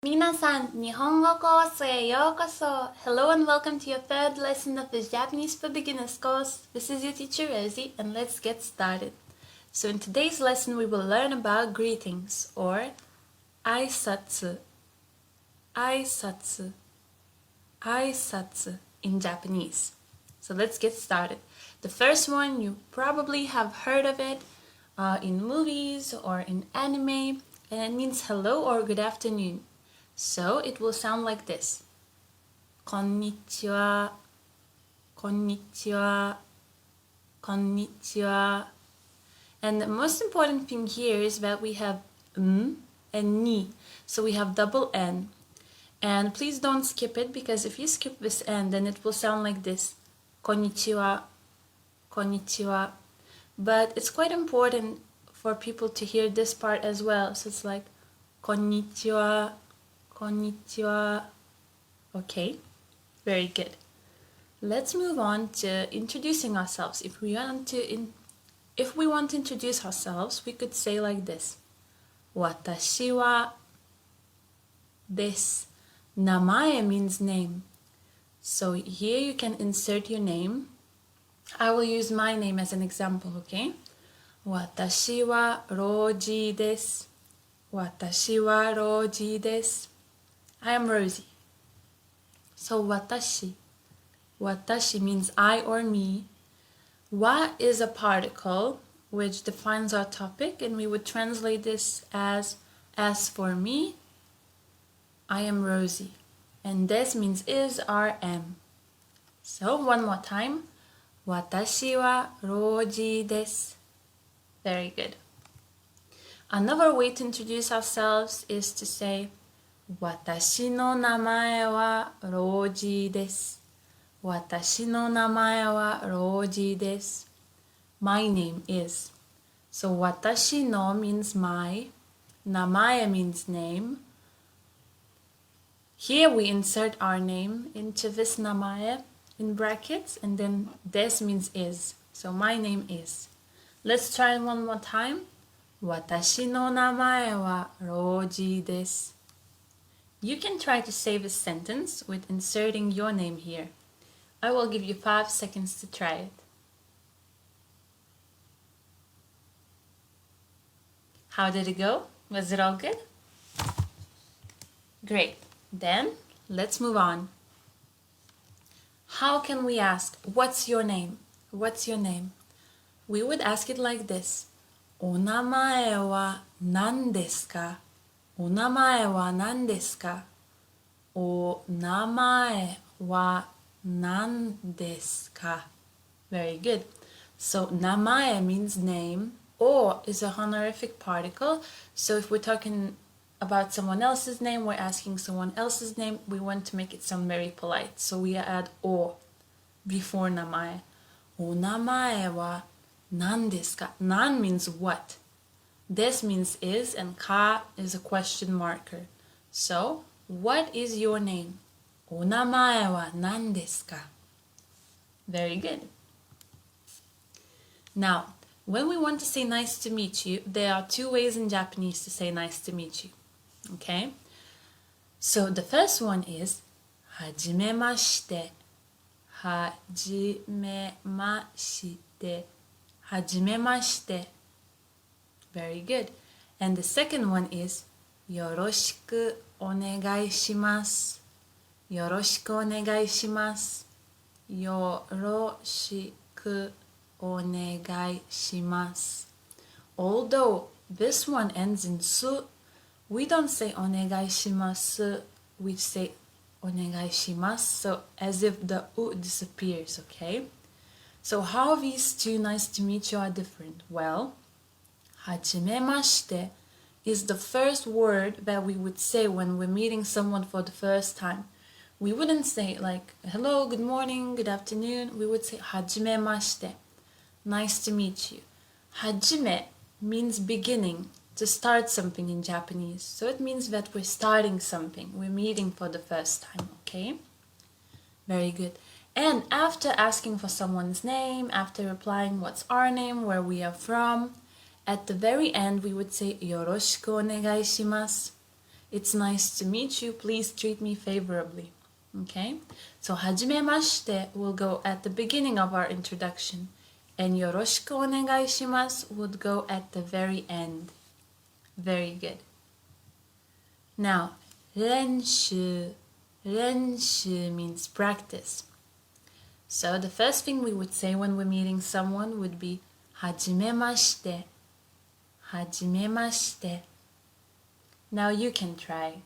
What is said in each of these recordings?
Minasan, Nihongo courseへようこそ. Hello and welcome to your third lesson of the Japanese for Beginners course. This is your teacher Rosie and let's get started. So in today's lesson we will learn about greetings or aisatsu, aisatsu, aisatsu in Japanese. So let's get started. The first one, you probably have heard of it in movies or in anime, and it means hello or good afternoon. So it will sound like this. Konnichiwa, konnichiwa, konnichiwa. And the most important thing here is that we have and ni. So we have double N. And please don't skip it, because if you skip this N, then it will sound like this. Konnichiwa, konnichiwa. But it's quite important for people to hear this part as well. So it's like konnichiwa, konnichiwa. Okay, very good. Let's move on to introducing ourselves. If we want to introduce ourselves, we could say like this. Watashi wa desu. Namae means name. So here you can insert your name. I will use my name as an example, okay? Watashi wa Roji desu. Watashi wa Roji desu. I am Rosie. So watashi. Watashi means I or me. Wa is a particle which defines our topic, and we would translate this as for me, I am Rosie. And des means is or am. So one more time. Watashi wa Roji desu. Very good. Another way to introduce ourselves is to say Watashi no namae wa Roji desu. Watashi no namae wa Roji desu. My name is. So watashi no means my. Namae means name. Here we insert our name into this namae in brackets, and then des means is. So my name is. Let's try it one more time. Watashi no namae wa Roji desu. You can try to say this sentence with inserting your name here. I will give you 5 seconds to try it. How did it go? Was it all good? Great. Then let's move on. How can we ask, what's your name? What's your name? We would ask it like this. Onamae wa nan desu ka? Onamae wa nan desu ka? Onamae wa nan desu ka? Very good. So namae means name. O is a honorific particle. So if we're talking about someone else's name, we're asking someone else's name, we want to make it sound very polite. So we add o before namae. Onamae wa nan desu ka? Nan means what? Des means is, and ka is a question marker. So, what is your name? Onamae wa nan desu ka? Very good. Now, when we want to say nice to meet you, there are 2 ways in Japanese to say nice to meet you. Okay? So the first one is hajimemashite. Hajimemashite. Hajimemashite. Very good. And the second one is yoroshiku onegai shimasu. Yoroshiku onegai shimasu. Yoroshiku onegai shimasu. Although this one ends in su, we don't say onegai shimasu, we say onegai shimasu, so as if the u disappears, okay? So how these 2 nice to meet you are different? Well, hajimemashite is the first word that we would say when we're meeting someone for the first time. We wouldn't say like, hello, good morning, good afternoon. We would say hajimemashite, nice to meet you. Hajime means beginning, to start something in Japanese. So it means that we're starting something, we're meeting for the first time, okay? Very good. And after asking for someone's name, after replying what's our name, where we are from, at the very end we would say yoroshiku onegai shimasu. It's nice to meet you. Please treat me favorably. Okay? So, はじめまして will go at the beginning of our introduction. And よろしくお願いします would go at the very end. Very good. Now, 練習 means practice. So the first thing we would say when we're meeting someone would be はじめまして はじめまして Now you can try.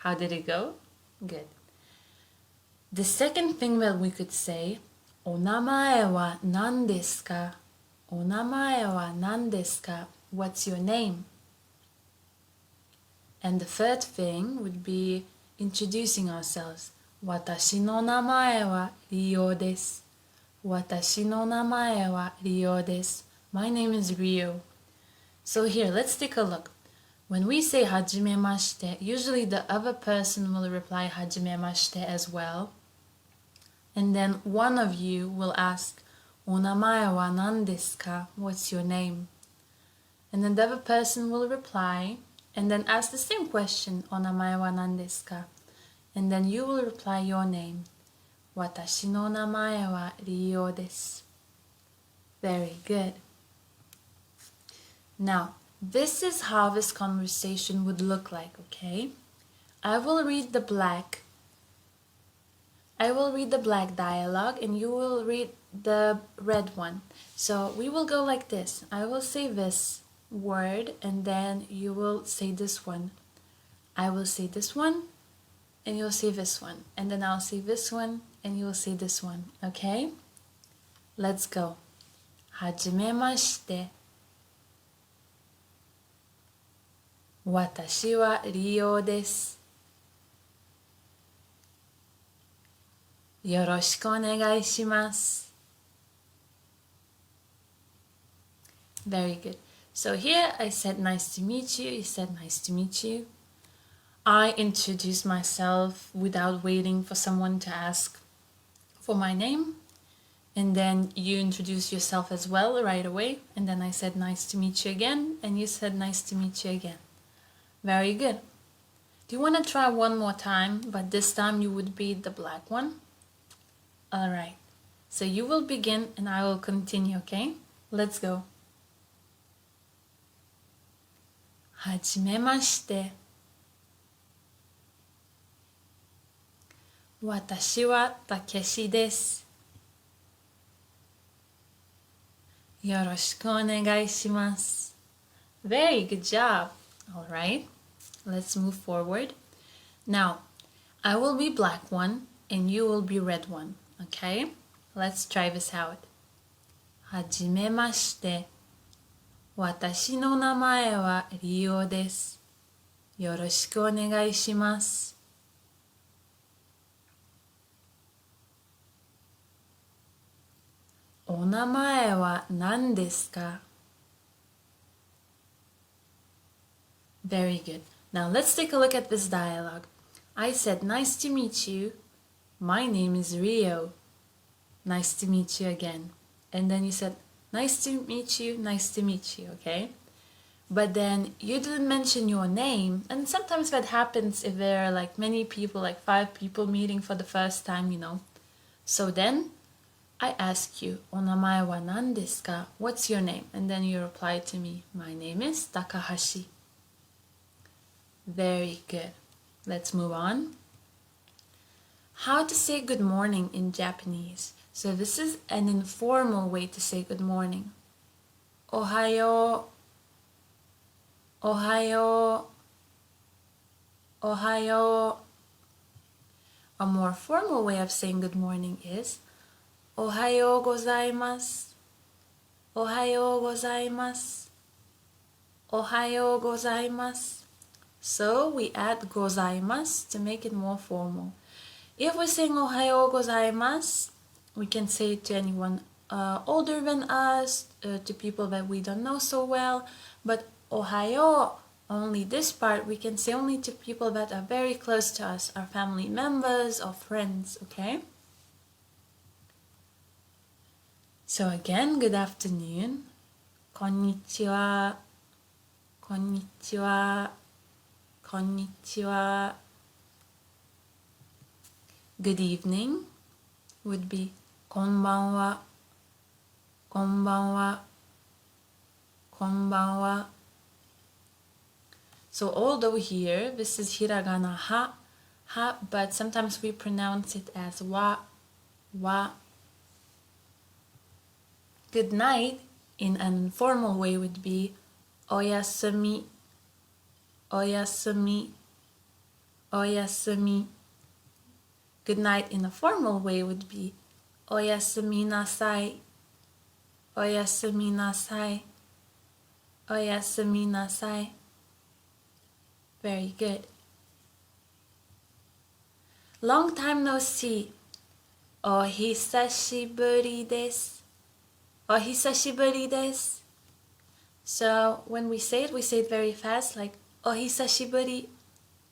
How did it go? Good. The second thing that we could say お名前は何ですかお名前は何ですか What's your name? And the third thing would be introducing ourselves. 私の名前はリオです。私の名前はリオです。My name is Rio. So here, let's take a look. When we say はじめまして, usually the other person will reply はじめまして as well. And then one of you will ask, お名前は何ですか? What's your name? And then the other person will reply and then ask the same question, お名前は何ですか? And then you will reply your name. 私の名前はリオです. Very good. Now, this is how this conversation would look like, okay? I will read the black dialogue and you will read the red one. So we will go like this. I will say this word and then you will say this one. I will say this one and you'll say this one. And then I'll say this one and you'll say this one. Okay? Let's go. はじめまして。私はリオです。よろしくお願いします。Very good. So here I said nice to meet you. You said nice to meet you. I introduced myself without waiting for someone to ask for my name. And then you introduced yourself as well right away. And then I said nice to meet you again. And you said nice to meet you again. Very good. Do you want to try one more time? But this time you would be the black one. All right. So you will begin and I will continue, okay? Let's go. はじめまして。私はたけしです。よろしくお願いします。Very good job. All right. Let's move forward. Now, I will be black one and you will be red one. Okay? Let's try this out. はじめまして。私の名前はリオです。よろしくお願いします。お名前は何ですか? Very good. Now let's take a look at this dialogue. I said, nice to meet you. My name is Rio. Nice to meet you again. And then you said, nice to meet you, okay? But then you didn't mention your name. And sometimes that happens if there are like many people, like 5 people meeting for the first time, you know. So then I ask you, お名前は何ですか? What's your name? And then you reply to me, my name is Takahashi. Very good. Let's move on. How to say good morning in Japanese. So this is an informal way to say good morning. Ohayou. Ohayou. Ohayou. A more formal way of saying good morning is Ohayou gozaimasu. Ohayou gozaimasu. Ohayou gozaimasu. So we add gozaimasu to make it more formal. If we're saying Ohayou gozaimasu, we can say it to anyone older than us, to people that we don't know so well. But Ohayou, only this part, we can say only to people that are very close to us, our family members or friends, okay? So again, good afternoon. Konnichiwa. Konnichiwa, konnichiwa. Good evening would be Konbanwa, konbanwa, konbanwa. So although here this is hiragana ha, but sometimes we pronounce it as wa, wa. Good night in an informal way would be oyasumi, oyasumi, oyasumi. Good night in a formal way would be oyasumi nasai, oyasumi nasai, oyasumi nasai. Very good. Long time no see. Ohisashiburi desu. Ohisashiburi desu. So when we say it very fast, like ohisashiburi,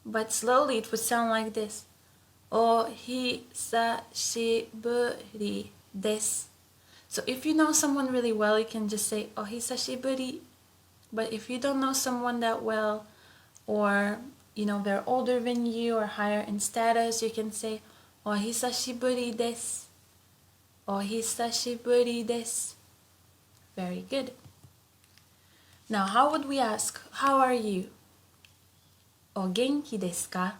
but slowly it would sound like this. Ohisashiburi desu. So if you know someone really well, you can just say ohisashiburi. But if you don't know someone that well, or they're older than you or higher in status, you can say ohisashiburi desu. Ohisashiburi desu. Very good. Now, how would we ask, how are you? Ogenki desu ka?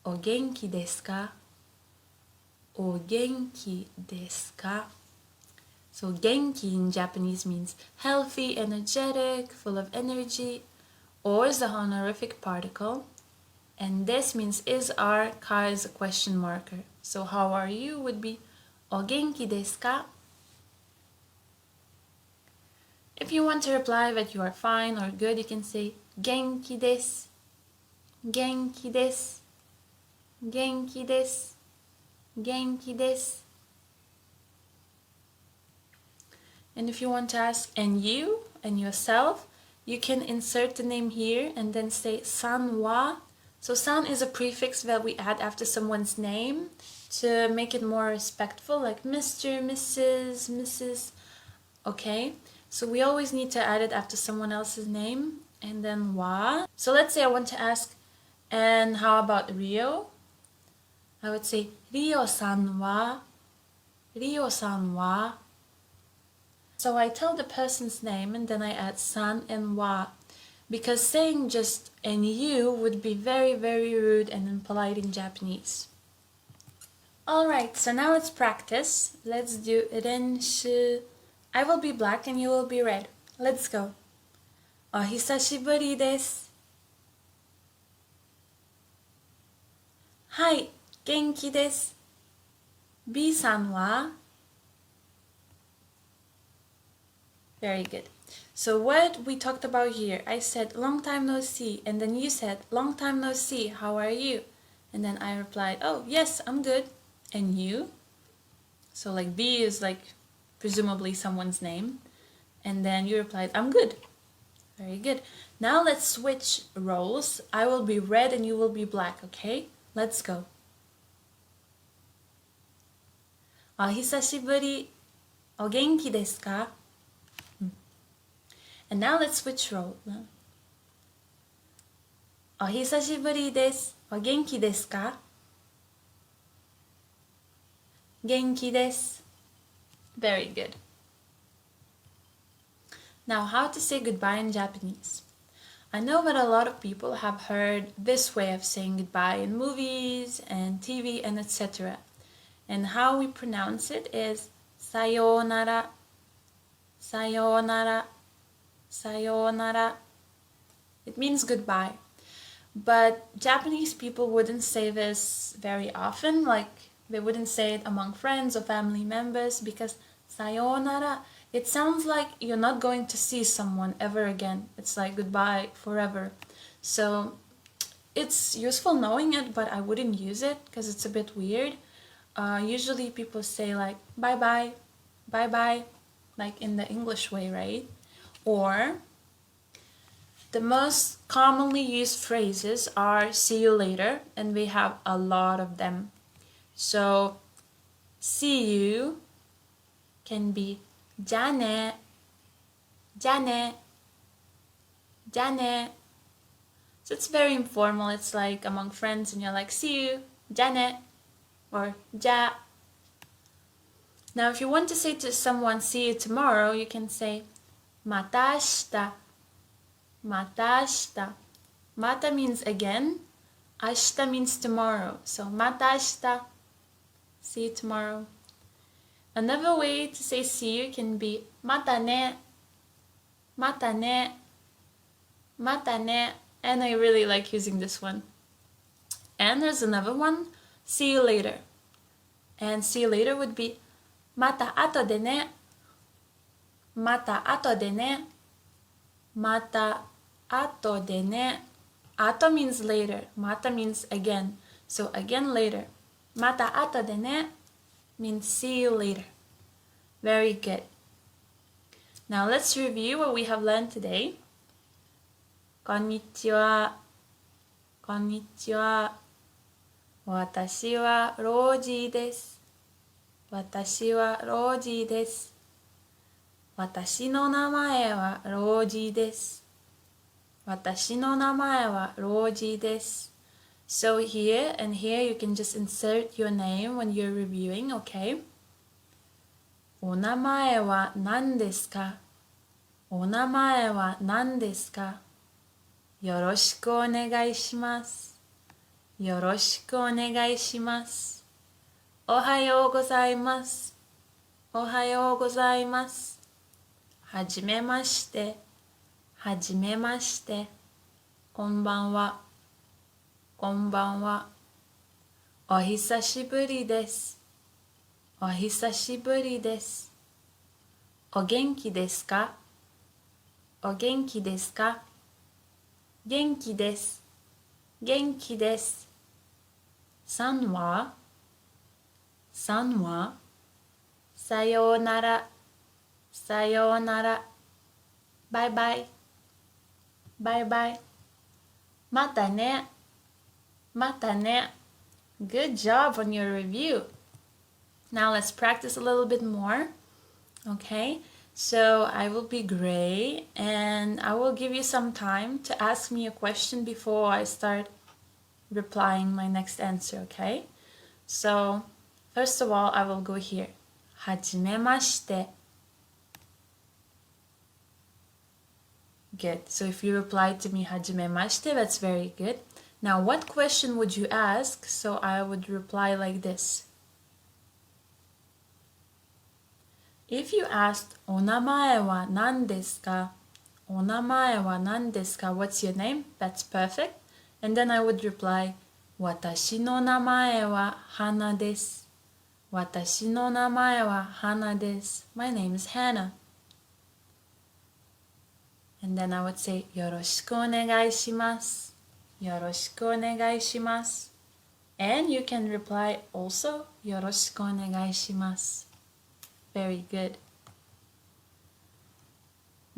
Ogenki desu ka? Ogenki desu ka? So genki in Japanese means healthy, energetic, full of energy. O is the honorific particle, and this means is, are, ka is a question marker. So how are you would be Ogenki desu ka? If you want to reply that you are fine or good, you can say genki desu, genki desu, genki desu, genki desu. And if you want to ask and you and yourself, you can insert the name here and then say san wa. So san is a prefix that we add after someone's name to make it more respectful, like Mr., Mrs., Mrs. Okay, so we always need to add it after someone else's name, and then wa. So let's say I want to ask, and how about Rio? I would say Rio-san wa, Rio-san wa. So I tell the person's name and then I add san and wa, because saying just and you would be very, very rude and impolite in Japanese. Alright, so now let's practice. Let's do renshu. I will be black and you will be red. Let's go. Ohisashiburi desu. Hai, genki desu. B-san wa? Very good. So what we talked about here, I said long time no see, and then you said long time no see, how are you? And then I replied, oh yes, I'm good. And you? So like B is like presumably someone's name, and then you replied, I'm good. Very good. Now let's switch roles. I will be red and you will be black, okay? Let's go. Ohisashiburi. Ogenki desu ka? And now let's switch role. Ohisashiburi desu. Ogenki desu ka? Genki desu. Very good. Now, how to say goodbye in Japanese. I know that a lot of people have heard this way of saying goodbye in movies and TV and etc. And how we pronounce it is Sayonara, Sayonara, Sayonara. It means goodbye. But Japanese people wouldn't say this very often, like they wouldn't say it among friends or family members, because sayonara, it sounds like you're not going to see someone ever again. It's like goodbye forever. So it's useful knowing it, but I wouldn't use it because it's a bit weird. Usually people say like bye bye, bye bye, like in the English way, right? Or the most commonly used phrases are see you later, and we have a lot of them. So see you can be じゃあね, じゃあね,じゃあね. So it's very informal. It's like among friends and you're like, see you, じゃあね, or じゃあ. Now if you want to say to someone, see you tomorrow, you can say また明日. また明日. Mata means again. Ashita means tomorrow. So また明日. See you tomorrow. Another way to say see you can be またね. またね. またね. And I really like using this one. And there's another one. See you later. And see you later would be また後でね. また後でね. また後でね. Ato means later. Mata means again. So again later. Mata ato de ne means see you later. Very good. Now let's review what we have learned today. Konnichiwa. Konnichiwa. Watashi wa Roji desu. Watashi wa Roji desu. Watashi no namae wa Roji desu. Watashi no namae wa Roji desu. So here and here you can just insert your name when you're reviewing, okay? お名前は何ですか? お名前は何ですか? よろしくお願いします. よろしくお願いします. おはようございます. おはようございます. はじめまして. はじめまして。こんばんは。こんばんは。お久しぶりです。お久しぶりです。お元気ですか？お元気ですか？元気です。元気です。さんは？さんは？さようなら。さようなら。バイバイ。Bye bye. Mata ne. Mata ne. Good job on your review. Now let's practice a little bit more. Okay, so I will be Gray and I will give you some time to ask me a question before I start replying my next answer, okay? So first of all, I will go here. はじめまして. Good. So if you reply to me はじめまして, that's very good. Now what question would you ask? So I would reply like this. If you asked お名前は何ですか? お名前は何ですか? What's your name? That's perfect. And then I would reply 私の名前は花です. 私の名前は花です. My name is Hannah. And then I would say よろしくお願いします. よろしくお願いします. And you can reply also よろしくお願いします. Very good.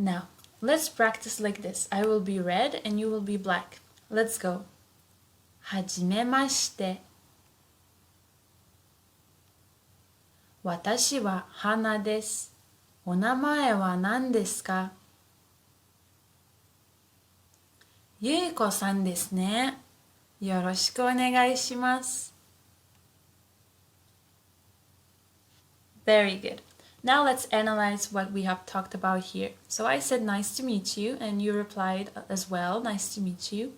Now, let's practice like this. I will be red and you will be black. Let's go. はじめまして。私は花です。お名前は何ですか？ゆいこさんですね。よろしくお願いします。Very good. Now let's analyze what we have talked about here. So I said nice to meet you and you replied as well, nice to meet you.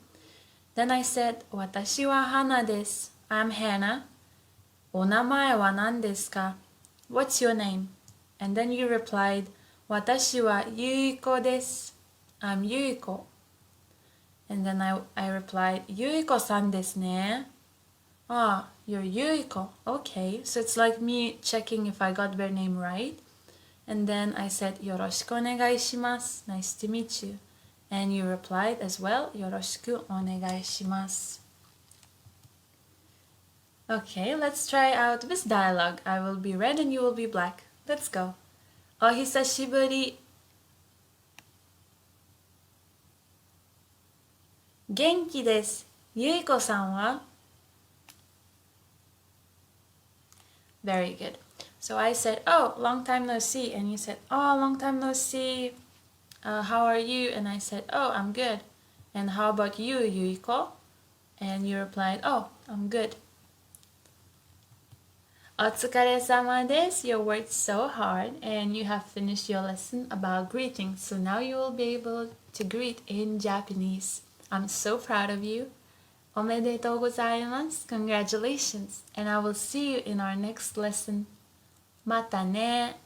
Then I said 私は花です. I'm Hannah. お名前は何ですか? What's your name? And then you replied 私はゆいこです. I'm Yuiko.And then I replied, ゆいこさんですね. Ah, you're Yuiko. Okay, so it's like me checking if I got their name right. And then I said, よろしくお願いします. Nice to meet you. And you replied as well, よろしくお願いします. Okay, let's try out this dialogue. I will be red and you will be black. Let's go. お久しぶり. 元気です。ゆいこさんは? Very good. So I said, oh, long time no see. And you said, oh, long time no see. how are you? And I said, oh, I'm good. And how about you, Yuiko? And you replied, oh, I'm good. お疲れ様です. You worked so hard and you have finished your lesson about greeting. So now you will be able to greet in Japanese. I'm so proud of you. おめでとうございます. Congratulations. And I will see you in our next lesson. またね。